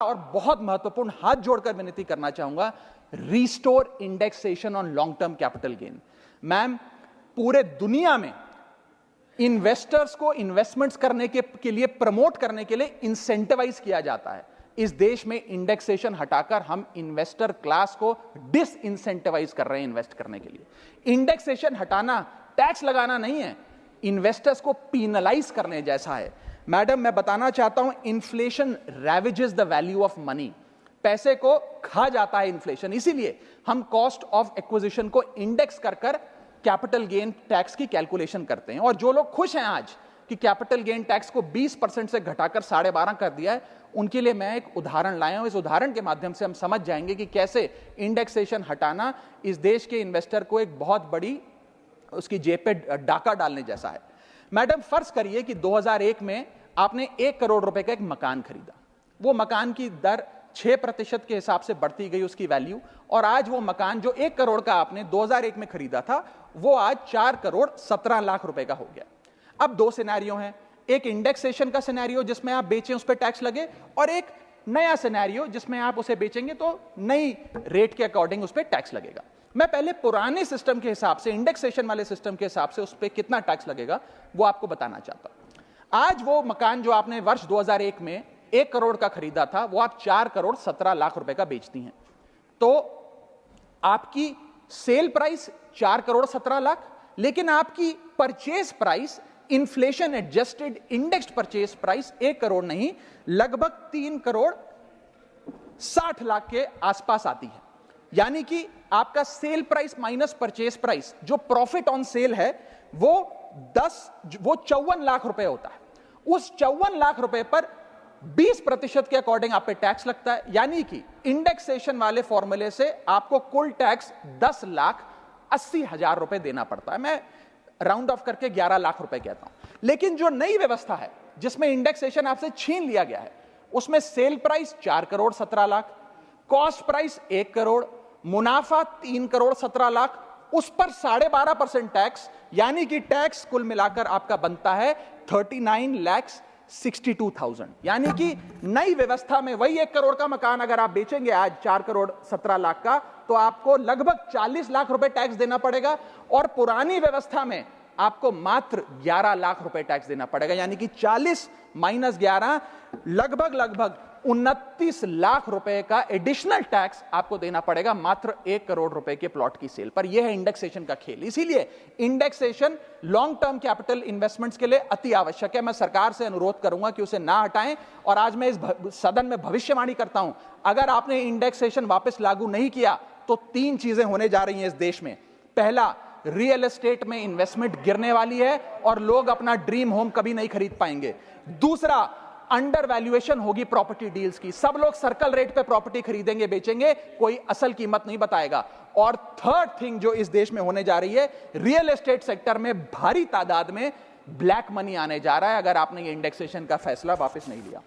और बहुत महत्वपूर्ण हाथ जोड़कर विनती करना चाहूंगा, restore indexation on long term capital gain. Ma'am, पूरे दुनिया में इन्वेस्टर्स को इन्वेस्टमेंट्स करने के लिए प्रमोट करने के लिए इंसेंटिवाइज किया जाता है। इस देश में इंडेक्सेशन हटाकर हम इन्वेस्टर क्लास को डिस इंसेंटिवाइज कर रहे हैं इन्वेस्ट करने के लिए। इंडेक्सेशन हटाना टैक्स लगाना नहीं है, इन्वेस्टर्स को पीनलाइज करने जैसा है। मैडम, मैं बताना चाहता हूं, inflation ravages the value of money. पैसे को खा जाता है इन्फ्लेशन, इसीलिए हम कॉस्ट ऑफ एक्विजिशन को इंडेक्स कर कैपिटल गेन टैक्स की कैलकुलेशन करते हैं। और जो लोग खुश हैं आज कि कैपिटल गेन टैक्स को 20% से घटाकर 12.5 कर दिया है, उनके लिए मैं एक उदाहरण लाया हूं। इस उदाहरण के माध्यम से हम समझ जाएंगे कि कैसे इंडेक्सेशन हटाना इस देश के इन्वेस्टर को एक बहुत बड़ी उसकी जेब पे डाका डालने जैसा है। मैडम, फर्ज करिए कि 2001 में आपने 1 करोड़ रुपए का एक मकान खरीदा। वो मकान की दर 6% के हिसाब से बढ़ती गई उसकी वैल्यू, और आज वो मकान जो 1 करोड़ का आपने 2001 में खरीदा था, वो आज 4 करोड़ 17 लाख रुपए का हो गया। अब दो सिनेरियो हैं, एक इंडेक्सेशन का सिनेरियो जिसमें आप बेचें उस पर टैक्स लगे, और एक नया सिनेरियो जिसमें आप उसे बेचेंगे तो नई रेट के अकॉर्डिंग उस पर टैक्स लगेगा। मैं पहले पुराने सिस्टम के हिसाब से, इंडेक्सेशन वाले सिस्टम के हिसाब से उस पर कितना टैक्स लगेगा वो आपको बताना चाहता हूं। आज वो मकान जो आपने वर्ष 2001 में 1 करोड़ का खरीदा था, वो आप 4 करोड़ 17 लाख रुपए का बेचती हैं, तो आपकी सेल प्राइस 4 करोड़ 17 लाख, लेकिन आपकी purchase price, inflation adjusted indexed purchase price 1 crore नहीं, लगभग 3 करोड़ 60 लाख के आसपास आती है। यानी कि आपका sale price minus purchase price, जो प्रॉफिट ऑन सेल है, वो 54 लाख रुपए होता है। उस 54 लाख रुपए पर 20% के अकॉर्डिंग आप पे टैक्स लगता है। यानी कि इंडेक्सेशन वाले फॉर्मूले से आपको कुल टैक्स 10,80,000 रुपए देना पड़ता है। मैं राउंड ऑफ करके 11 लाख रुपए कहता हूं। लेकिन जो नई व्यवस्था है जिसमें इंडेक्सेशन आपसे छीन लिया गया है, उसमें sale price 4 crore 17 lakh, cost price 1 crore, मुनाफा 3 करोड़ 17 लाख, उस पर 12.5% टैक्स, यानी कि टैक्स कुल मिलाकर आपका बनता है 39,62,000। यानी कि नई व्यवस्था में वही 1 करोड़ का मकान अगर आप बेचेंगे आज 4 करोड़ 17 लाख का, तो आपको लगभग 40 लाख रुपए टैक्स देना पड़ेगा, और पुरानी व्यवस्था में आपको मात्र 11 लाख रुपए टैक्स देना पड़ेगा। यानी कि 40 माइनस 11 लगभग 29 लाख रुपए का एडिशनल टैक्स आपको देना पड़ेगा मात्र 1 करोड़ रुपए के प्लॉट की सेल पर। यह है इंडेक्सेशन का खेल। इसीलिए indexation long term capital investments के लिए अति आवश्यक है। मैं सरकार से अनुरोध करूंगा कि उसे ना हटाएं, और आज मैं इस सदन में भविष्यवाणी करता हूं, अगर आपने इंडेक्सेशन वापस लागू नहीं किया तो 3 चीजें होने जा रही हैं इस देश में। पहला, रियल एस्टेट में इन्वेस्टमेंट गिरने वाली है और लोग अपना ड्रीम होम कभी नहीं खरीद पाएंगे। दूसरा, अंडर वैल्यूएशन होगी प्रॉपर्टी डील्स की, सब लोग सर्कल रेट पे प्रॉपर्टी खरीदेंगे बेचेंगे, कोई असल कीमत नहीं बताएगा। और थर्ड थिंग जो इस देश में होने जा रही है, रियल एस्टेट सेक्टर में भारी तादाद में ब्लैक मनी आने जा रहा है, अगर आपने ये इंडेक्सेशन का फैसला वापस नहीं लिया।